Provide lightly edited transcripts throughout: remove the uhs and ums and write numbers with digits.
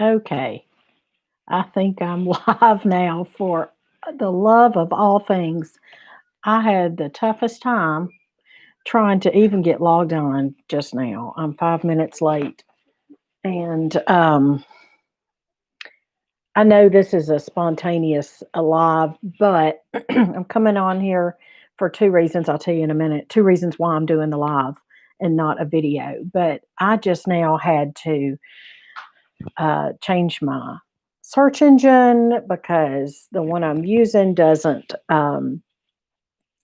Okay, I think I'm live now for the love of all things. I had the toughest time trying to even get logged on just now. I'm 5 minutes late. And I know this is a spontaneous live, but I'm coming on here for two reasons. I'll tell you in a minute. Two reasons why I'm doing the live and not a video. But I just now had to change my search engine because the one I'm using doesn't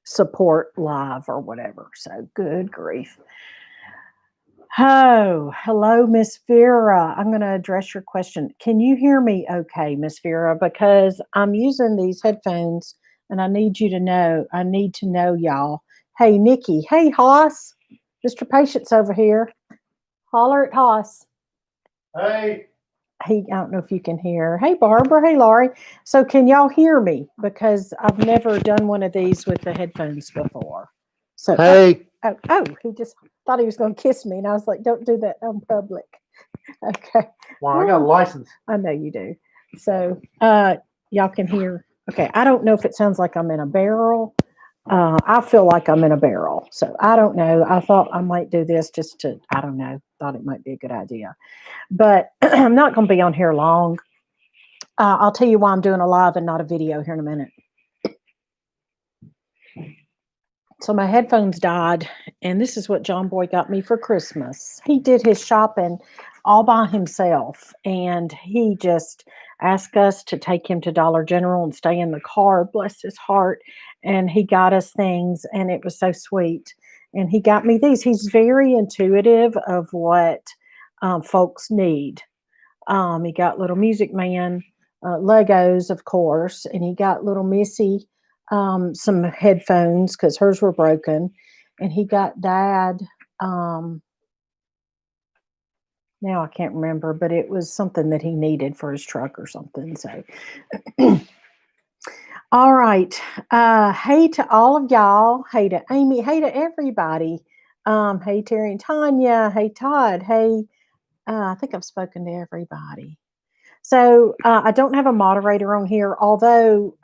support live or whatever. So good grief. Oh, hello, Miss Vera. I'm going to address your question. Can you hear me okay, Miss Vera? Because I'm using these headphones and I need you to know, I need to know y'all. Hey, Nikki. Hey, Hoss. Mr. Patience over here. Holler at Hoss. Hey. Hey, I don't know if you can hear. Hey, Barbara. Hey, Laurie. So, can y'all hear me? Because I've never done one of these with the headphones before. So, Hey. he just thought he was going to kiss me, and I was like, "Don't do that on public." Okay. Well, I got a license. I know you do. So, y'all can hear. Okay. I don't know if it sounds like I'm in a barrel. I feel like I'm in a barrel. So, I don't know. I thought I might do this just to, I don't know, thought it might be a good idea. But I'm not going to be on here long. I'll tell you why I'm doing a live and not a video here in a minute. So my headphones died, and this is what John Boy got me for Christmas. He did his shopping all by himself, and he just asked us to take him to Dollar General and stay in the car. Bless his heart. And he got us things, and it was so sweet. And he got me these. He's very intuitive of what folks need. He got little Music Man Legos, of course, and he got little Missy some headphones because hers were broken, and he got Dad. Um, Now I can't remember, but it was something that he needed for his truck or something. So, all right. Hey to all of y'all. Hey to Amy. Hey to everybody. Hey Terry and Tanya. Hey Todd. Hey. I think I've spoken to everybody. So I don't have a moderator on here, although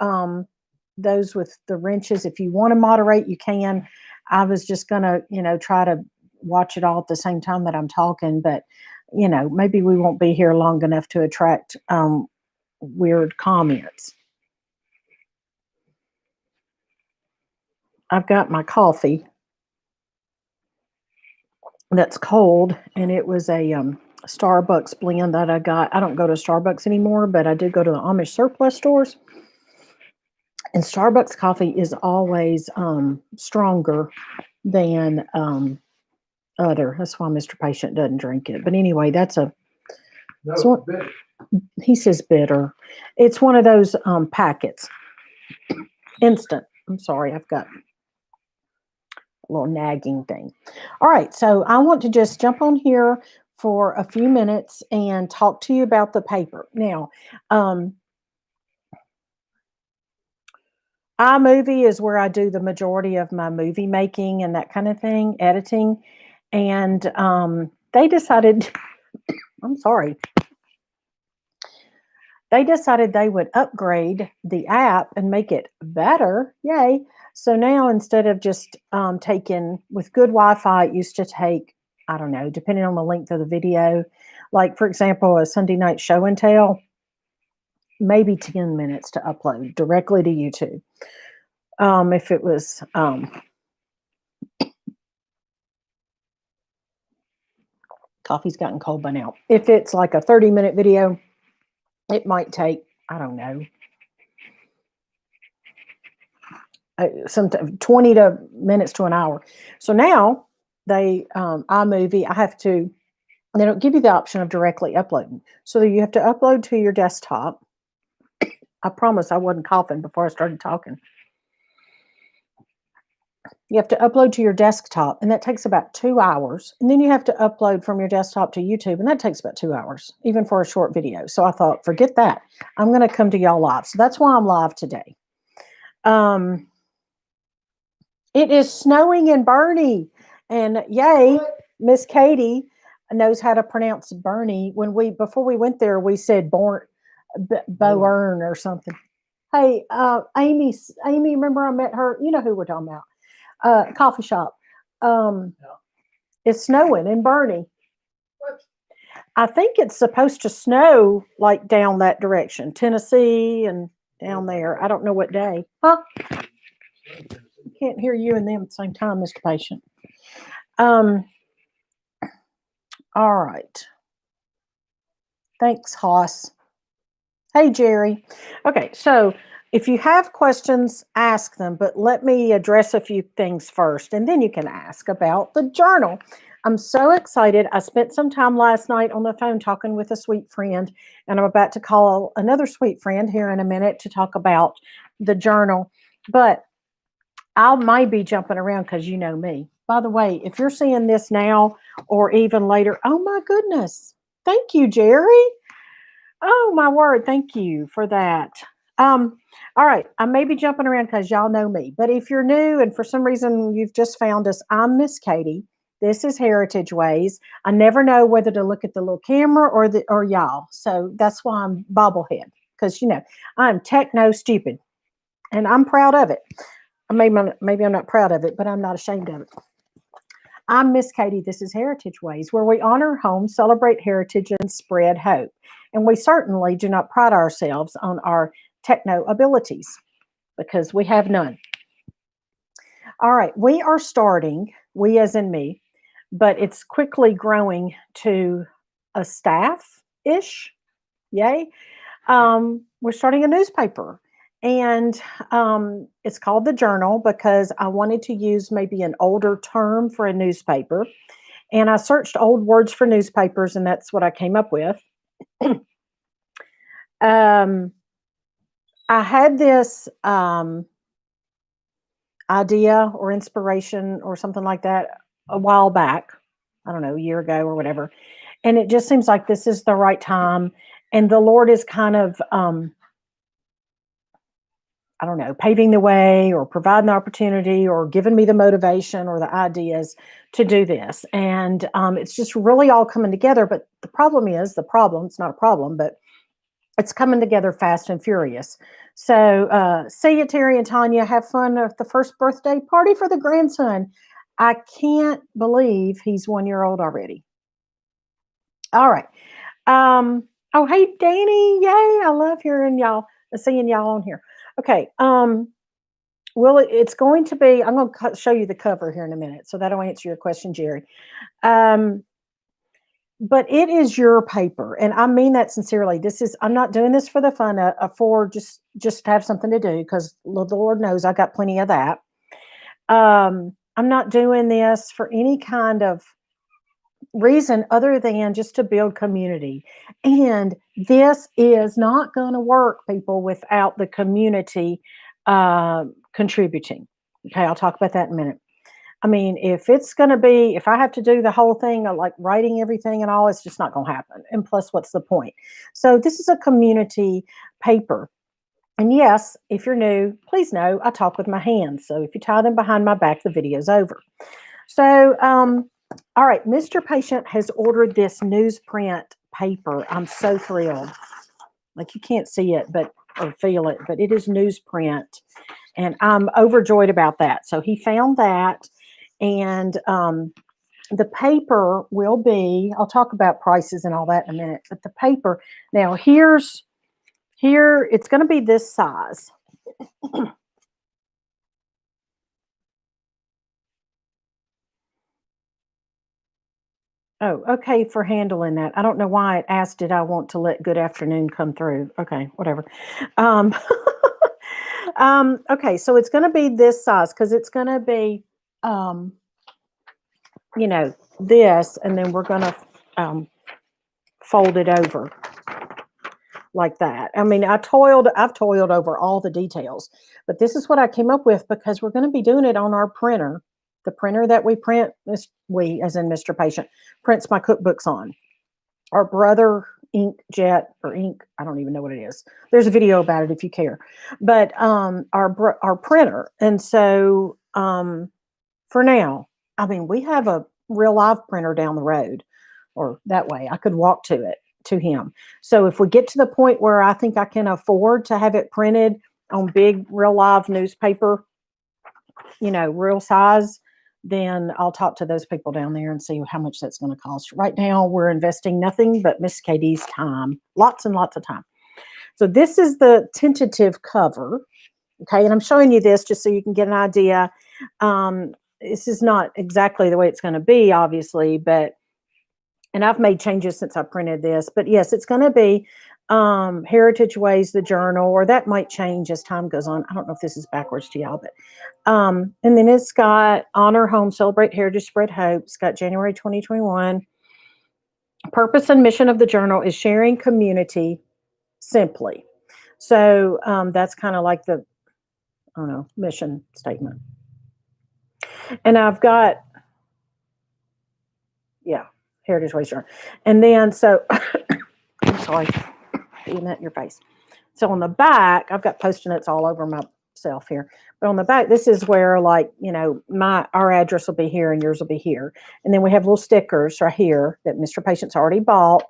those with the wrenches, if you want to moderate, you can. I was just going to, try to watch it all at the same time that I'm talking, but, maybe we won't be here long enough to attract weird comments. I've got my coffee that's cold, and it was a Starbucks blend that I got. I don't go to Starbucks anymore, but I do go to the Amish surplus stores. And Starbucks coffee is always stronger than other. That's why Mr. Patient doesn't drink it. But anyway, that's a. No, So bitter. he says bitter. It's one of those packets. Instant. I'm sorry, I've got a little nagging thing. All right, so I want to just jump on here for a few minutes and talk to you about the paper. Now, iMovie is where I do the majority of my movie making and that kind of thing, editing. And they decided, I'm sorry, they decided they would upgrade the app and make it better. Yay. So now instead of just taking with good Wi Fi, it used to take, I don't know, depending on the length of the video, like for example, a Sunday night show and tell, maybe 10 minutes to upload directly to YouTube. If it was, coffee's gotten cold by now. If it's like a 30-minute video, it might take, I don't know, some 20 to minutes to an hour. So now they, iMovie, they don't give you the option of directly uploading. So you have to upload to your desktop. I promise I wasn't coughing before I started talking. You have to upload to your desktop, and that takes about 2 hours. And then you have to upload from your desktop to YouTube, and that takes about 2 hours, even for a short video. So I thought, forget that. I'm going to come to y'all live. So that's why I'm live today. It is snowing in Bernie, and yay, Miss Katie. knows how to pronounce Bernie. Before we went there, we said Boern or something. Hey, Amy, remember I met her? You know who we're talking about? Coffee shop. It's snowing in Bernie. What? I think it's supposed to snow like down that direction, Tennessee and down there. I don't know what day. Huh? Can't hear you and them at the same time, Mr. Patient. All right. Thanks, Hoss. Hey, Jerry. Okay, so if you have questions, ask them, but let me address a few things first, and then you can ask about the journal. I'm so excited. I spent some time last night on the phone talking with a sweet friend, and I'm about to call another sweet friend here in a minute to talk about the journal, but I might be jumping around because you know me. By the way, if you're seeing this now or even later, oh my goodness. Thank you, Jerry. Oh my word, thank you for that. All right, I may be jumping around because y'all know me, but if you're new and for some reason you've just found us, I'm Miss Katie. This is Heritage Ways. I never know whether to look at the little camera or y'all, so that's why I'm bobblehead because I'm techno stupid, and I'm proud of it. Maybe I'm not proud of it, but I'm not ashamed of it. I'm Miss Katie. This is Heritage Ways, where we honor home, celebrate heritage, and spread hope. And we certainly do not pride ourselves on our techno abilities because we have none. All right, we are starting, we as in me, but it's quickly growing to a staff-ish. Yay. We're starting a newspaper. And it's called the Journal because I wanted to use maybe an older term for a newspaper. And I searched old words for newspapers, and that's what I came up with. I had this idea or inspiration or something like that a while back. I don't know, a year ago or whatever. And it just seems like this is the right time. And the Lord is kind of I don't know, paving the way or providing the opportunity or giving me the motivation or the ideas to do this. And it's just really all coming together. But the problem, it's not a problem, but it's coming together fast and furious. So see you, Terry and Tonya. Have fun at the first birthday party for the grandson. I can't believe he's 1 year old already. All right. Oh, hey, Danny. Yay. I love hearing y'all, seeing y'all on here. Okay. Well, it's going to be, I'm going to show you the cover here in a minute. So that'll answer your question, Jerry. But it is your paper. And I mean that sincerely. I'm not doing this for the fun for just to have something to do because the Lord knows I got plenty of that. I'm not doing this for any kind of reason other than just to build community. And this is not going to work, people, without the community contributing. Okay, I'll talk about that in a minute. I mean, if I have to do the whole thing of like writing everything and all, it's just not going to happen. And plus, what's the point? So this is a community paper. And yes, if you're new, please know I talk with my hands. So if you tie them behind my back, the video's over. So, all right, Mr. Patient has ordered this newsprint paper. I'm so thrilled. Like you can't see it, or feel it, but it is newsprint. And I'm overjoyed about that. So he found that. And the paper will be, I'll talk about prices and all that in a minute, but the paper, now here, it's going to be this size. Oh, okay, for handling that. I don't know why it asked, did I want to let good afternoon come through? Okay, whatever. Okay, so it's going to be this size because it's going to be, this, and then we're going to fold it over like that. I mean, I've toiled over all the details, but this is what I came up with because we're going to be doing it on our printer. The printer that we print, we, as in Mr. Patient, prints my cookbooks on. Our Brother inkjet or ink, I don't even know what it is. There's a video about it if you care. But our printer. And so for now, I mean, we have a real live printer down the road. or that way. I could walk to him. So if we get to the point where I think I can afford to have it printed on big, real live newspaper, real size, then I'll talk to those people down there and see how much that's going to cost. Right now, we're investing nothing but Miss Katie's time, lots and lots of time. So this is the tentative cover. Okay, and I'm showing you this just so you can get an idea. This is not exactly the way it's going to be, obviously, and I've made changes since I printed this, but yes, it's going to be Heritage Ways, the journal, or that might change as time goes on. I don't know if this is backwards to y'all, but and then it's got Honor Home, Celebrate Heritage, Spread Hope. It's got January 2021. Purpose and mission of the journal is sharing community simply. So that's kind of like the, I don't know, mission statement. And I've got, Heritage Ways journal. And then, so, I'm sorry, getting that in your face. So on the back, I've got Post-it notes all over myself here. But on the back, this is where, like, our address will be here and yours will be here. And then we have little stickers right here that Mr. Patient's already bought.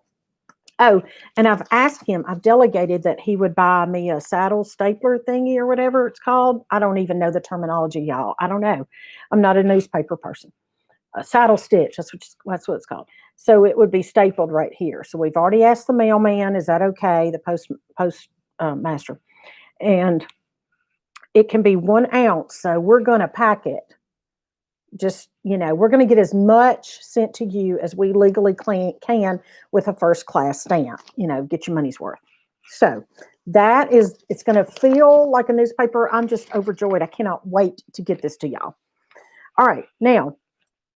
Oh, and I've asked him, I've delegated that he would buy me a saddle stapler thingy or whatever it's called. I don't even know the terminology, y'all. I don't know. I'm not a newspaper person. A saddle stitch, that's what it's called. So it would be stapled right here. So we've already asked the mailman, is that okay? The post master. And it can be 1 ounce. So we're going to pack it. Just, we're going to get as much sent to you as we legally can with a first class stamp, get your money's worth. So it's going to feel like a newspaper. I'm just overjoyed. I cannot wait to get this to y'all. All right. Now,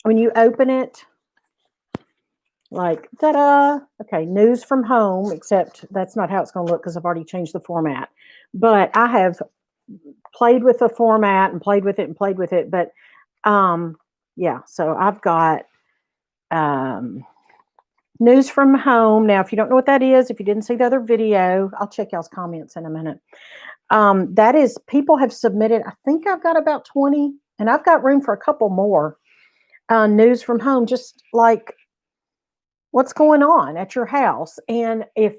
when you open it, like, ta-da, okay, news from home, except that's not how it's going to look because I've already changed the format. But I have played with the format and played with it. But, so I've got news from home. Now, if you don't know what that is, if you didn't see the other video, I'll check y'all's comments in a minute. That is, people have submitted, I think I've got about 20, and I've got room for a couple more. News from home, just like what's going on at your house. And if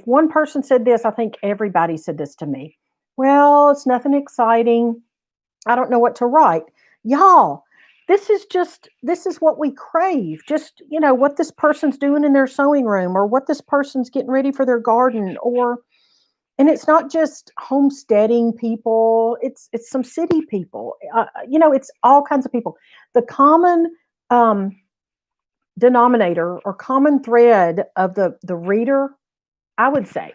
one person said this, I think everybody said this to me. Well, it's nothing exciting. I don't know what to write. Y'all, this is what we crave. Just, what this person's doing in their sewing room, or what this person's getting ready for their garden, and it's not just homesteading people. It's some city people. It's all kinds of people. The common denominator or common thread of the reader, I would say,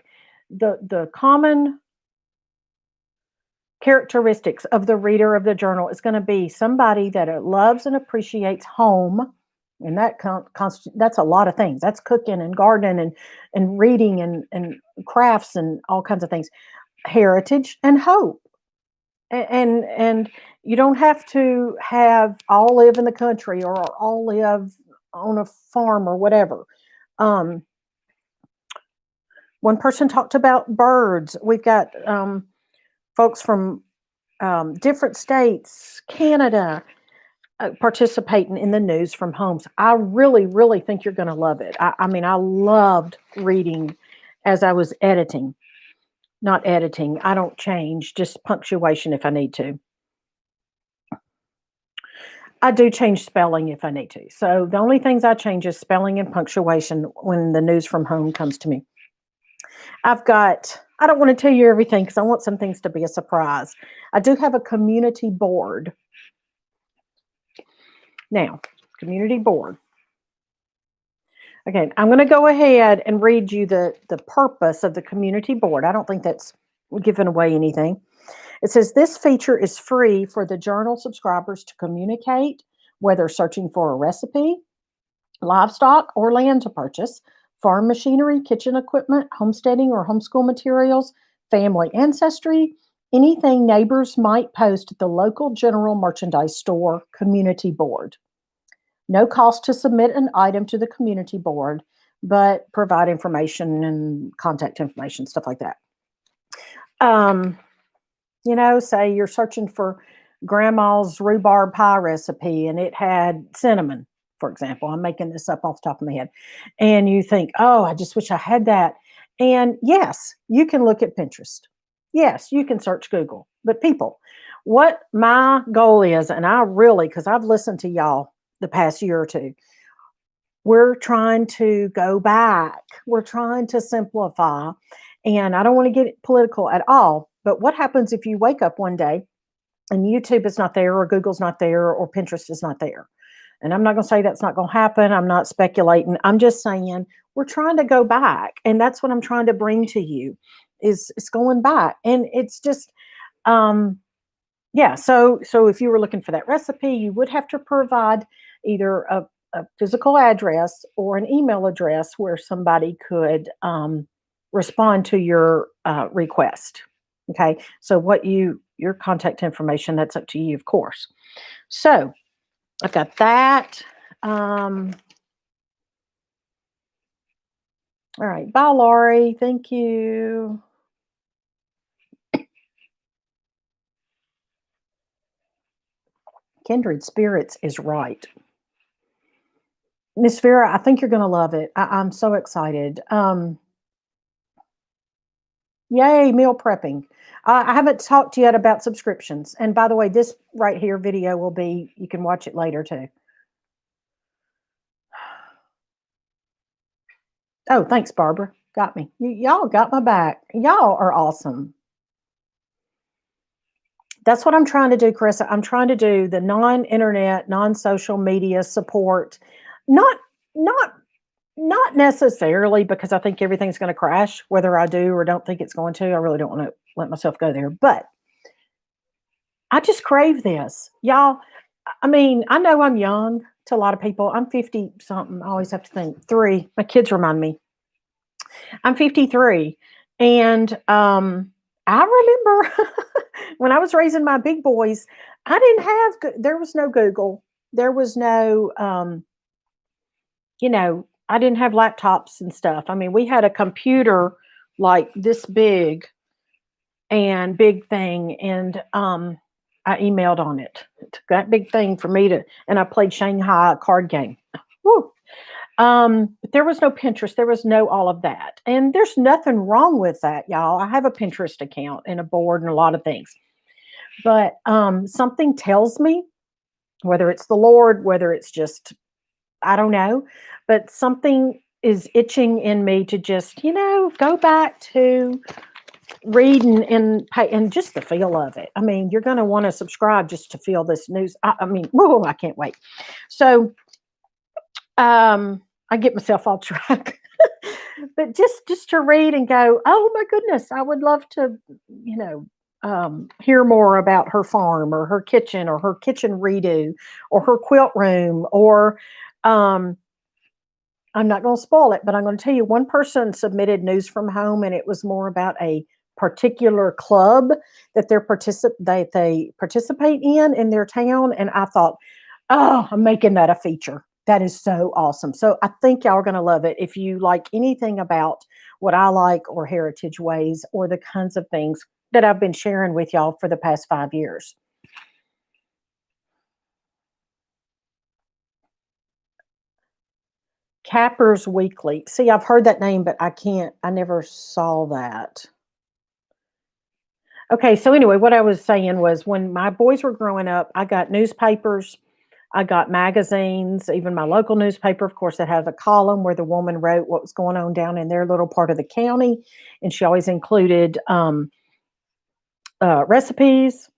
the common characteristics of the reader of the journal is going to be somebody that loves and appreciates home. And that's a lot of things. That's cooking and gardening and reading and crafts and all kinds of things. Heritage and hope. And you don't have to all live in the country or all live on a farm or whatever. One person talked about birds. We've got folks from different states, Canada, participating in the news from homes. I really, really think you're going to love it. I mean, I loved reading as I was editing. Not editing. I don't change, just punctuation if I need to. I do change spelling if I need to. So the only things I change is spelling and punctuation when the news from home comes to me. I don't want to tell you everything because I want some things to be a surprise. I do have a community board. Now, community board. Okay, I'm going to go ahead and read you the purpose of the community board. I don't think that's giving away anything. It says, this feature is free for the journal subscribers to communicate, whether searching for a recipe, livestock or land to purchase, farm machinery, kitchen equipment, homesteading or homeschool materials, family ancestry, anything neighbors might post at the local general merchandise store community board. No cost to submit an item to the community board, but provide information and contact information, stuff like that. Say you're searching for grandma's rhubarb pie recipe and it had cinnamon for example. I'm making this up off the top of my head. And you think, oh, I just wish I had that. And yes, you can look at Pinterest. Yes, you can search Google. But people, what my goal is, and I really, because I've listened to y'all the past year or two, we're trying to go back. We're trying to simplify. And I don't want to get political at all. But what happens if you wake up one day and YouTube is not there, or Google's not there, or Pinterest is not there? And I'm not going to say that's not going to happen. I'm not speculating. I'm just saying we're trying to go back. And that's what I'm trying to bring to you is it's going back. And it's just, yeah. So if you were looking for that recipe, you would have to provide either a physical address or an email address where somebody could respond to your request. Okay. So your contact information, that's up to you, of course. So I've got that. All right. Bye, Laurie. Thank you. Kindred Spirits is right. Miss Vera, I think you're going to love it. I'm so excited. Yay, meal prepping. I haven't talked yet about subscriptions. And by the way, this right here video will be, you can watch it later too. Oh, thanks, Barbara. Got me. Y'all got my back. Y'all are awesome. That's what I'm trying to do, Carissa. I'm trying to do the non-internet, non-social media support. Not necessarily because I think everything's going to crash, whether I do or don't think it's going to. I really don't want to let myself go there. But I just crave this. Y'all, I mean, I know I'm young to a lot of people. I'm 50 something. I always have to think. 3. My kids remind me. I'm 53. And I remember when I was raising my big boys, I didn't have, there was no Google. There was no, I didn't have laptops and stuff. I mean, we had a computer like this big and big thing. And I emailed on it. It took that big thing for me to, and I played Shanghai card game. Woo. But there was no Pinterest. There was no all of that. And there's nothing wrong with that, y'all. I have a Pinterest account and a board and a lot of things. But something tells me, whether it's the Lord, whether it's just, I don't know, but something is itching in me to just, go back to reading and just the feel of it. I mean, you're going to want to subscribe just to feel this news. I mean, whoa, I can't wait. So, I get myself off track, but just to read and go, oh my goodness, I would love to, hear more about her farm or her kitchen redo or her quilt room or, I'm not going to spoil it, but I'm going to tell you one person submitted news from home and it was more about a particular club that they participate in their town. And I thought, oh, I'm making that a feature. That is so awesome. So I think y'all are going to love it. If you like anything about what I like or Heritage Ways or the kinds of things that I've been sharing with y'all for the past 5 years. Cappers Weekly. See, I've heard that name, but I never saw that. Okay, so anyway, what I was saying was when my boys were growing up, I got newspapers, I got magazines, even my local newspaper, of course, that had a column where the woman wrote what was going on down in their little part of the county. And she always included recipes.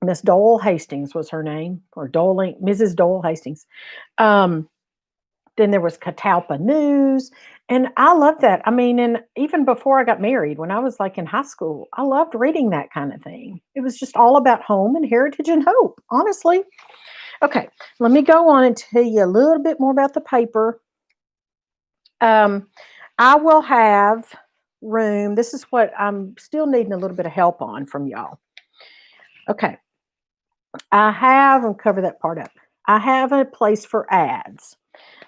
Miss Dole Hastings was her name, or Mrs. Dole Hastings. Then there was Catalpa News. And I loved that. I mean, and even before I got married, when I was like in high school, I loved reading that kind of thing. It was just all about home and heritage and hope, honestly. Okay, let me go on and tell you a little bit more about the paper. I will have room. This is what I'm still needing a little bit of help on from y'all. Okay. I'll cover that part up. I have a place for ads.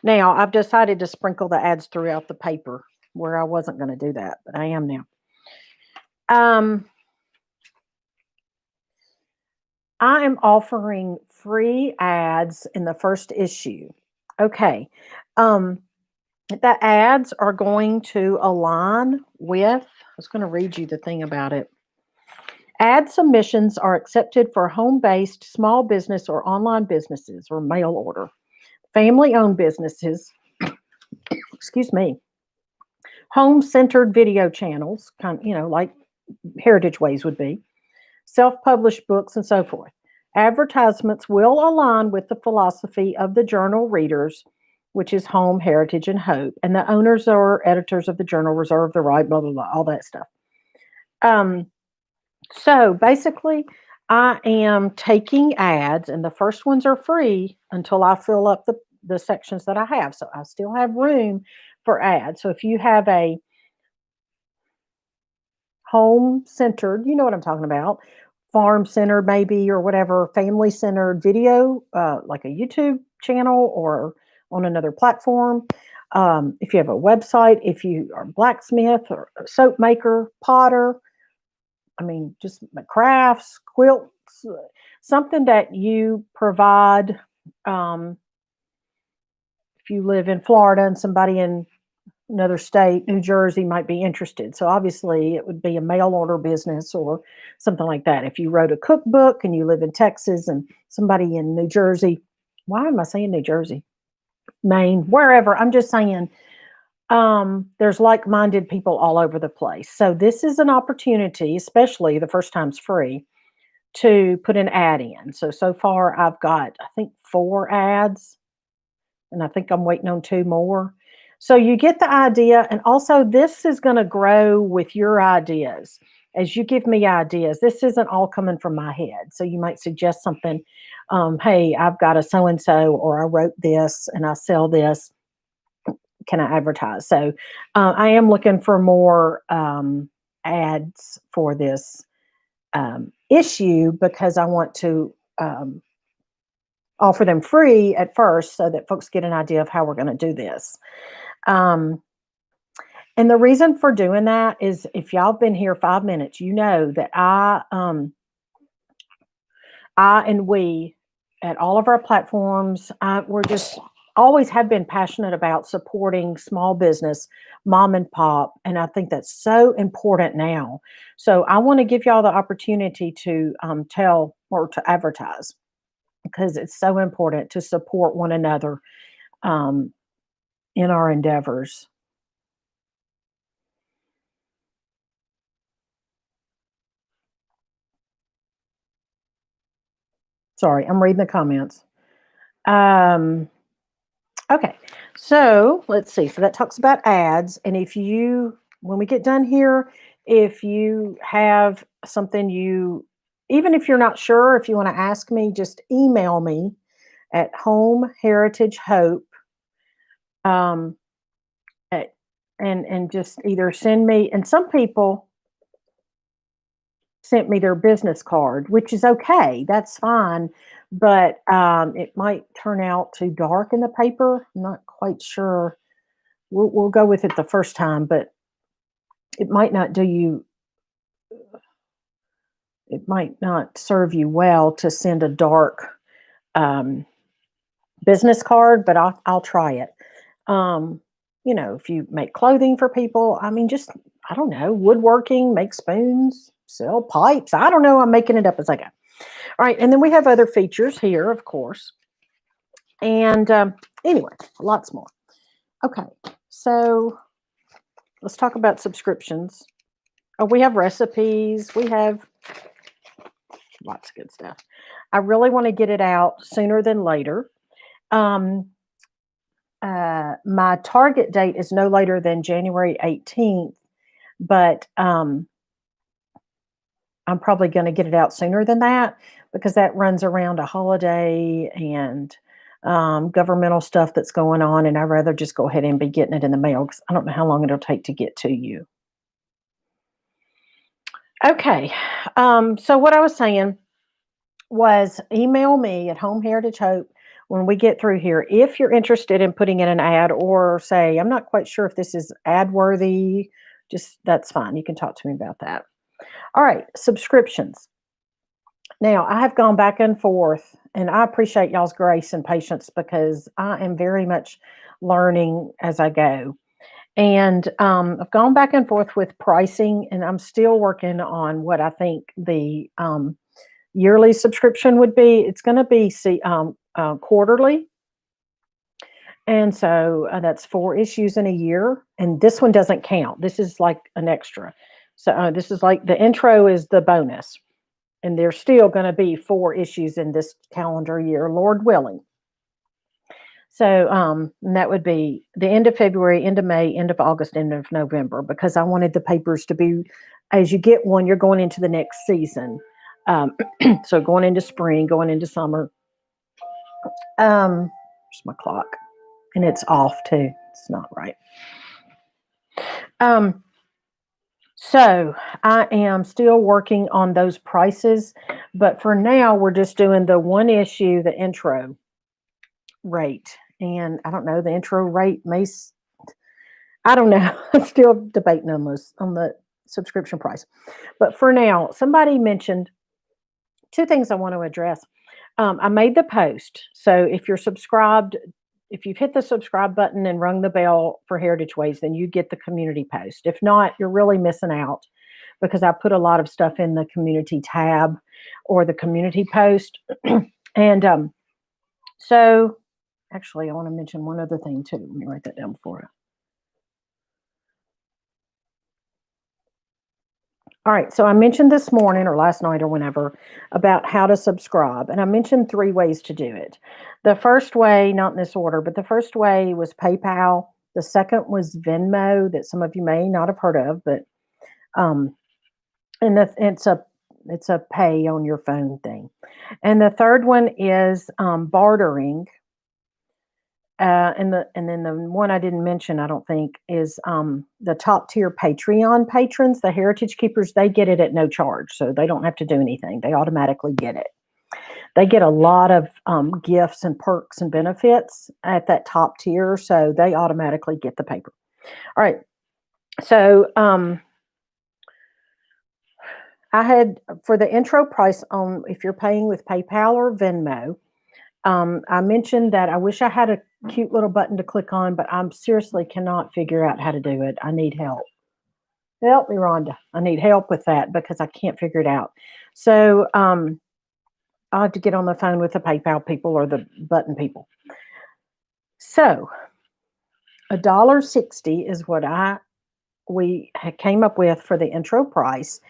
Now, I've decided to sprinkle the ads throughout the paper where I wasn't going to do that, but I am now. I am offering free ads in the first issue. Okay. The ads are going to align with, I was going to read you the thing about it. Ad submissions are accepted for home-based small business or online businesses or mail order, family-owned businesses, excuse me, home-centered video channels, like Heritage Ways would be, self-published books, and so forth. Advertisements will align with the philosophy of the journal readers, which is home, heritage, and hope. And the owners or editors of the journal reserve the right, blah, blah, blah, all that stuff. So basically, I am taking ads, and the first ones are free until I fill up the sections that I have. So I still have room for ads. So if you have a home centered, you know what I'm talking about, farm centered maybe, or whatever, family centered video, like a YouTube channel or on another platform. If you have a website, if you are a blacksmith or a soap maker, potter, just crafts, quilts, something that you provide. If you live in Florida and somebody in another state, New Jersey, might be interested. So obviously it would be a mail order business or something like that. If you wrote a cookbook and you live in Texas and somebody in New Jersey, why am I saying New Jersey? Maine, wherever. I'm just saying there's like-minded people all over the place. So this is an opportunity, especially the first time's free, to put an ad in. So far I've got, I think, 4 ads, and I think I'm waiting on 2 more. So you get the idea, and also this is going to grow with your ideas. As you give me ideas, this isn't all coming from my head. So you might suggest something, hey, I've got a so-and-so, or I wrote this and I sell this. Can I advertise? So I am looking for more ads for this issue, because I want to offer them free at first so that folks get an idea of how we're going to do this. And the reason for doing that is, if y'all have been here 5 minutes, you know that I and we at all of our platforms, we're just always have been passionate about supporting small business, mom and pop. And I think that's so important now. So I want to give y'all the opportunity to tell or to advertise, because it's so important to support one another in our endeavors. Sorry, I'm reading the comments. Okay, so let's see. So that talks about ads. And when we get done here, if you have something even if you're not sure, if you want to ask me, just email me at homeheritagehope, um, and just either send me, and some people sent me their business card, which is okay. That's fine. But it might turn out too dark in the paper. I'm not quite sure. We'll go with it the first time, but it might not do you, it might not serve you well to send a dark business card, but I'll try it. If you make clothing for people, just, I don't know, woodworking, make spoons, sell pipes. I don't know. I'm making it up as I go. All right. And then we have other features here, of course. And anyway, lots more. Okay. So let's talk about subscriptions. Oh, we have recipes. We have lots of good stuff. I really want to get it out sooner than later. My target date is no later than January 18th, but I'm probably going to get it out sooner than that, because that runs around a holiday and governmental stuff that's going on, and I'd rather just go ahead and be getting it in the mail, because I don't know how long it'll take to get to you. Okay, so what I was saying was, email me at homeheritagehope when we get through here, if you're interested in putting in an ad, or say, I'm not quite sure if this is ad worthy, just that's fine. You can talk to me about that. All right, subscriptions. Now, I have gone back and forth, and I appreciate y'all's grace and patience because I am very much learning as I go. And I've gone back and forth with pricing, and I'm still working on what I think the yearly subscription would be. It's going to be quarterly. And so that's 4 issues in a year. And this one doesn't count. This is like an extra. So this is like the intro is the bonus. And there's still going to be 4 issues in this calendar year, Lord willing. So and that would be the end of February, end of May, end of August, end of November, because I wanted the papers to be, as you get one, you're going into the next season. So going into spring, going into summer. Where's my clock? And it's off too. It's not right. So I am still working on those prices, but for now we're just doing the 1 issue, the intro rate. And I don't know, the intro rate I don't know. I'm still debating on the subscription price. But for now, somebody mentioned 2 things I want to address. I made the post. So if you're subscribed, if you've hit the subscribe button and rung the bell for Heritage Ways, then you get the community post. If not, you're really missing out because I put a lot of stuff in the community tab or the community post. And so actually, I want to mention one other thing too. Let me write that down for you. All right, so I mentioned this morning or last night or whenever about how to subscribe, and I mentioned 3 ways to do it. The first way, not in this order, but the first way was PayPal. The second was Venmo, that some of you may not have heard of, but and it's a pay on your phone thing. And the third one is bartering. And then the one I didn't mention, I don't think, is the top tier Patreon patrons, the Heritage Keepers. They get it at no charge, so they don't have to do anything. They automatically get it. They get a lot of gifts and perks and benefits at that top tier, so they automatically get the paper. All right. So I had for the intro price on if you're paying with PayPal or Venmo. I mentioned that I wish I had a cute little button to click on, but I'm seriously cannot figure out how to do it. I need help. Help me, Rhonda. I need help with that because I can't figure it out. So I'll have to get on the phone with the PayPal people or the button people. So $1.60 is what we came up with for the intro price.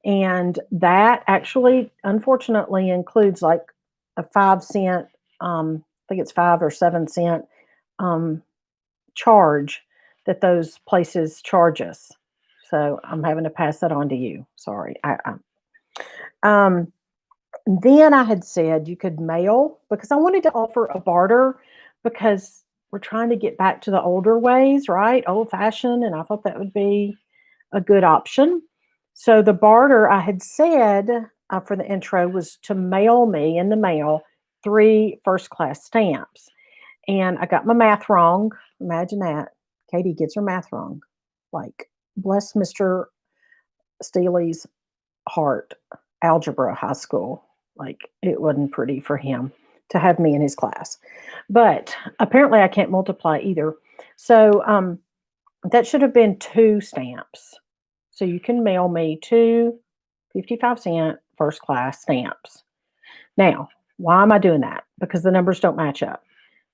And that actually, unfortunately, includes like a 5 cent, I think it's 5 or 7 cent charge that those places charge us. So I'm having to pass that on to you. Sorry. Then I had said you could mail because I wanted to offer a barter because we're trying to get back to the older ways, right? Old fashioned. And I thought that would be a good option. So the barter I had said for the intro was to mail me in the mail 3 first class stamps. And I got my math wrong. Imagine that. Katie gets her math wrong. Like, bless Mr. Steely's heart, algebra high school. Like, it wasn't pretty for him to have me in his class. But apparently I can't multiply either. So that should have been 2 stamps. So you can mail me 2 55-cent first class stamps. Now, why am I doing that? Because the numbers don't match up.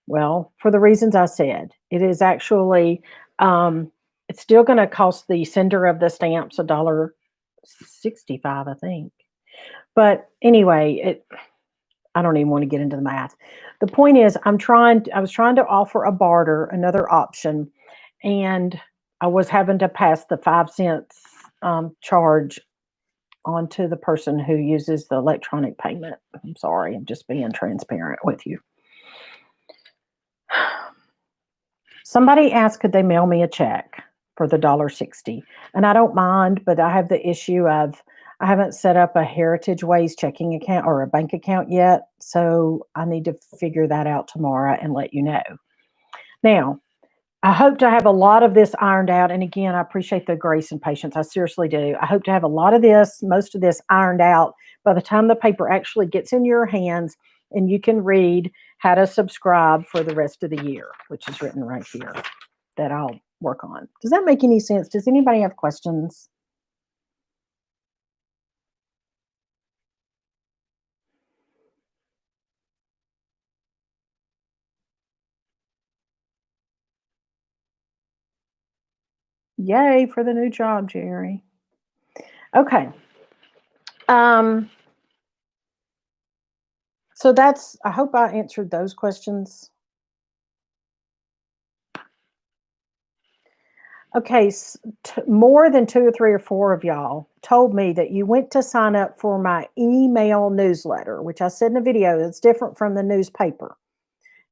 Well, for the reasons I said, it is actually, it's still going to cost the sender of the stamps $1.65, I think. But anyway, I don't even want to get into the math. The point is, I was trying to offer a barter, another option, and I was having to pass the 5 cents charge on to the person who uses the electronic payment. I'm sorry, I'm just being transparent with you. Somebody asked, could they mail me a check for the $1.60? And I don't mind, but I have the issue of I haven't set up a Heritage Ways checking account or a bank account yet. So I need to figure that out tomorrow and let you know. Now, I hope to have a lot of this ironed out. And again, I appreciate the grace and patience. I seriously do. I hope to have a lot of this, most of this ironed out by the time the paper actually gets in your hands and you can read how to subscribe for the rest of the year, which is written right here that I'll work on. Does that make any sense? Does anybody have questions? Yay for the new job, Jerry. Okay. So that's, I hope I answered those questions. Okay, more than 2 or 3 or 4 of y'all told me that you went to sign up for my email newsletter, which I said in the video, it's different from the newspaper.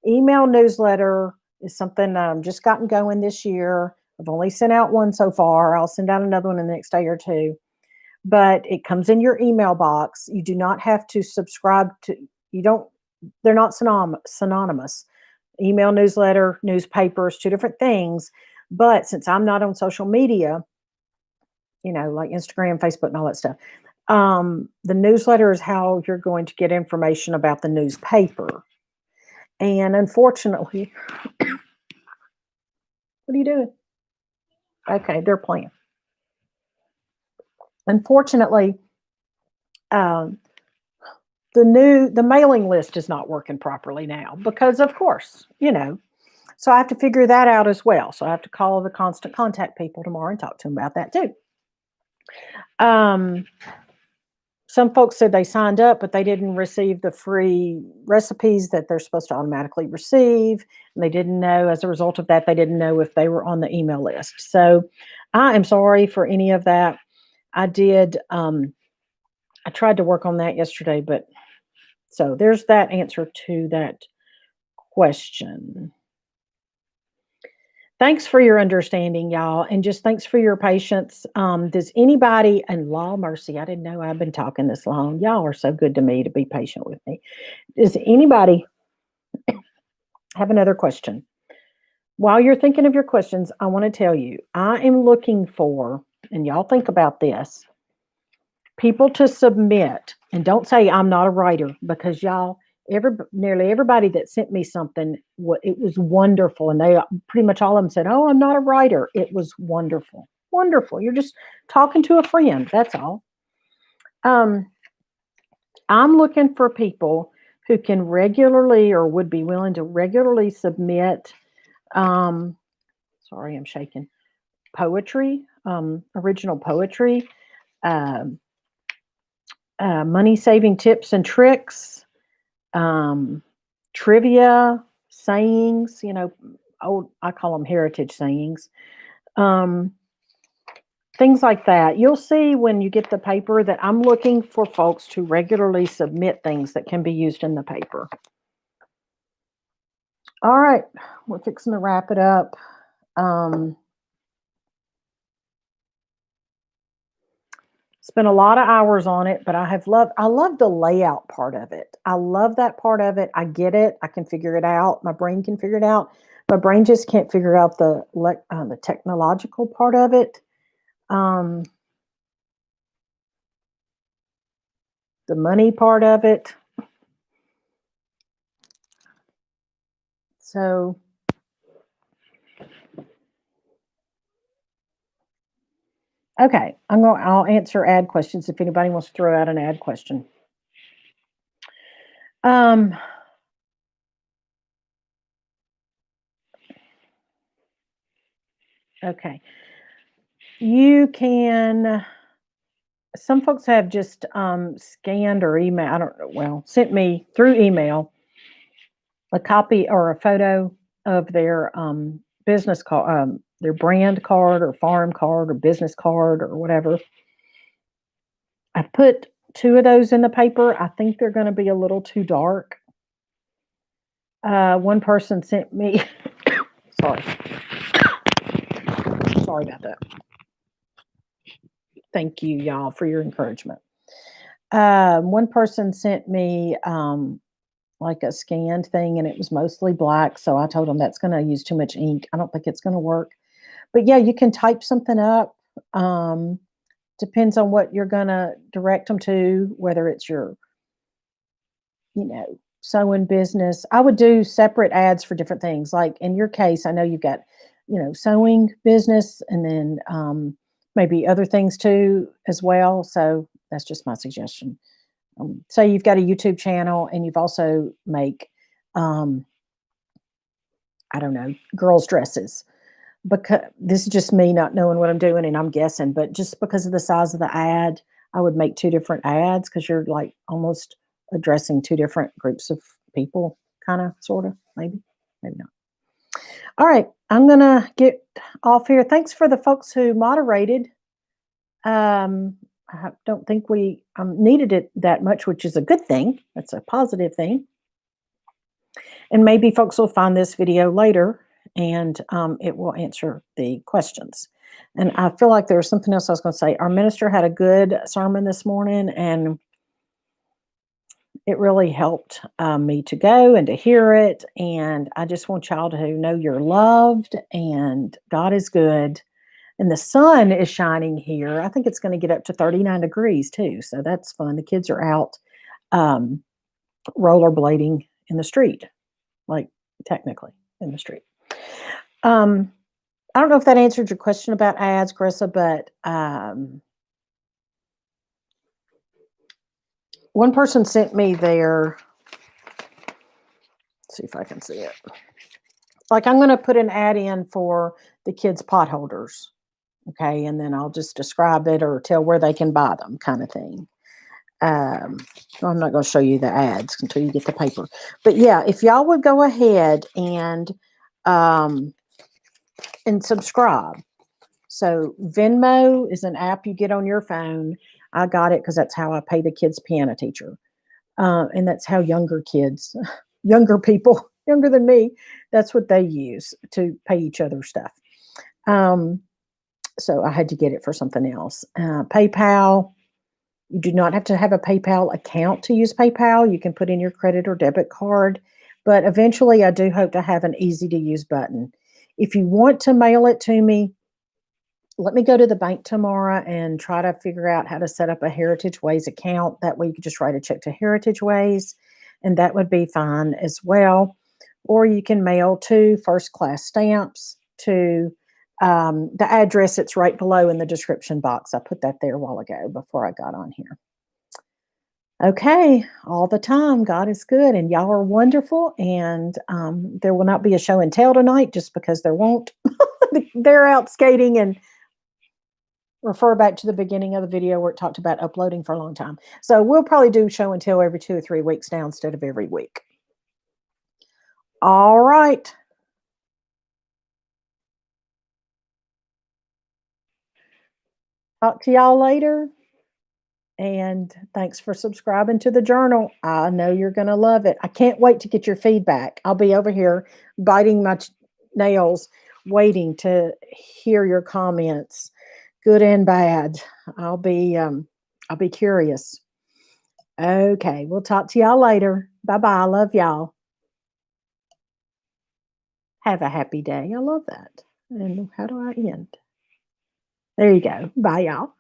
Email newsletter is something I've just gotten going this year. I've only sent out one so far. I'll send out another one in the next day or two. But it comes in your email box. You do not have to subscribe to, they're not synonymous. Email newsletter, newspapers, 2 different things. But since I'm not on social media, like Instagram, Facebook, and all that stuff, the newsletter is how you're going to get information about the newspaper. And unfortunately, what are you doing? Okay, they're playing. Unfortunately, the mailing list is not working properly now because, of course, So I have to figure that out as well. So I have to call the constant contact people tomorrow and talk to them about that too. Some folks said they signed up, but they didn't receive the free recipes that they're supposed to automatically receive. And they didn't know, as a result of that, they didn't know if they were on the email list. So I am sorry for any of that. I did, I tried to work on that yesterday, but so there's that answer to that question. Thanks for your understanding, y'all, and just thanks for your patience. Does anybody, and law mercy, I didn't know I've been talking this long. Y'all are so good to me to be patient with me. Does anybody have another question? While you're thinking of your questions, I want to tell you, I am looking for, and y'all think about this, people to submit, and don't say I'm not a writer, because y'all, nearly everybody that sent me something, it was wonderful, and they pretty much all of them said, "Oh, I'm not a writer." It was wonderful, wonderful. You're just talking to a friend. That's all. I'm looking for people who can regularly or would be willing to regularly submit. Sorry, I'm shaking. Poetry, original poetry. Money saving tips and tricks, trivia, sayings, I call them heritage sayings, things like that. You'll see when you get the paper that I'm looking for folks to regularly submit things that can be used in the paper. All right, we're fixing to wrap it up. Spent a lot of hours on it, but I love the layout part of it. I love that part of it. I get it. I can figure it out. My brain can figure it out. My brain just can't figure out the technological part of it. The money part of it. So okay, I'll answer ad questions if anybody wants to throw out an ad question. Okay. You can, some folks have just scanned or email, I don't know, sent me through email a copy or a photo of their business card, their brand card or farm card or business card or whatever. I put 2 of those in the paper. I think they're going to be a little too dark. One person sent me, sorry about that. Thank you, y'all, for your encouragement. One person sent me like a scanned thing, and it was mostly black. So I told them that's going to use too much ink. I don't think it's going to work. But yeah, you can type something up. Depends on what you're going to direct them to, whether it's your, sewing business. I would do separate ads for different things. Like in your case, I know you've got, sewing business and then maybe other things too as well. So that's just my suggestion. Say you've got a YouTube channel and you've also make, I don't know, girls' dresses. Because this is just me not knowing what I'm doing and I'm guessing, but just because of the size of the ad, I would make two different ads because you're like almost addressing two different groups of people, kind of, sort of, maybe not. All right, I'm gonna get off here. Thanks for the folks who moderated. I don't think we needed it that much, which is a good thing. That's a positive thing. And maybe folks will find this video later and it will answer the questions. And I feel like there was something else I was going to say. Our minister had a good sermon this morning, and it really helped me to go and to hear it. And I just want y'all to know you're loved and God is good. And the sun is shining here. I think it's going to get up to 39 degrees too. So that's fun. The kids are out rollerblading in the street, like technically in the street. I don't know if that answered your question about ads, Carissa, but one person sent me their, let's see if I can see it. Like I'm going to put an ad in for the kids' pot holders. Okay. And then I'll just describe it or tell where they can buy them, kind of thing. I'm not going to show you the ads until you get the paper. But yeah, if y'all would go ahead and subscribe. So Venmo is an app you get on your phone. I got it because that's how I pay the kids' piano teacher. And that's how younger kids, younger people, younger than me, that's what they use to pay each other stuff. So I had to get it for something else. PayPal, you do not have to have a PayPal account to use PayPal. You can put in your credit or debit card. But eventually, I do hope to have an easy-to-use button. If you want to mail it to me, let me go to the bank tomorrow and try to figure out how to set up a Heritage Ways account. That way you could just write a check to Heritage Ways, and that would be fine as well. Or you can mail to First Class Stamps to the address that's right below in the description box. I put that there a while ago before I got on here. Okay, all the time, God is good, and y'all are wonderful, and there will not be a show and tell tonight just because there won't. They're out skating, and refer back to the beginning of the video where it talked about uploading for a long time. So we'll probably do show and tell every 2 or 3 weeks now instead of every week. All right. Talk to y'all later. And thanks for subscribing to the journal. I know you're going to love it. I can't wait to get your feedback. I'll be over here biting my nails, waiting to hear your comments, good and bad. I'll be curious. Okay, we'll talk to y'all later. Bye-bye. I love y'all. Have a happy day. I love that. And how do I end? There you go. Bye, y'all.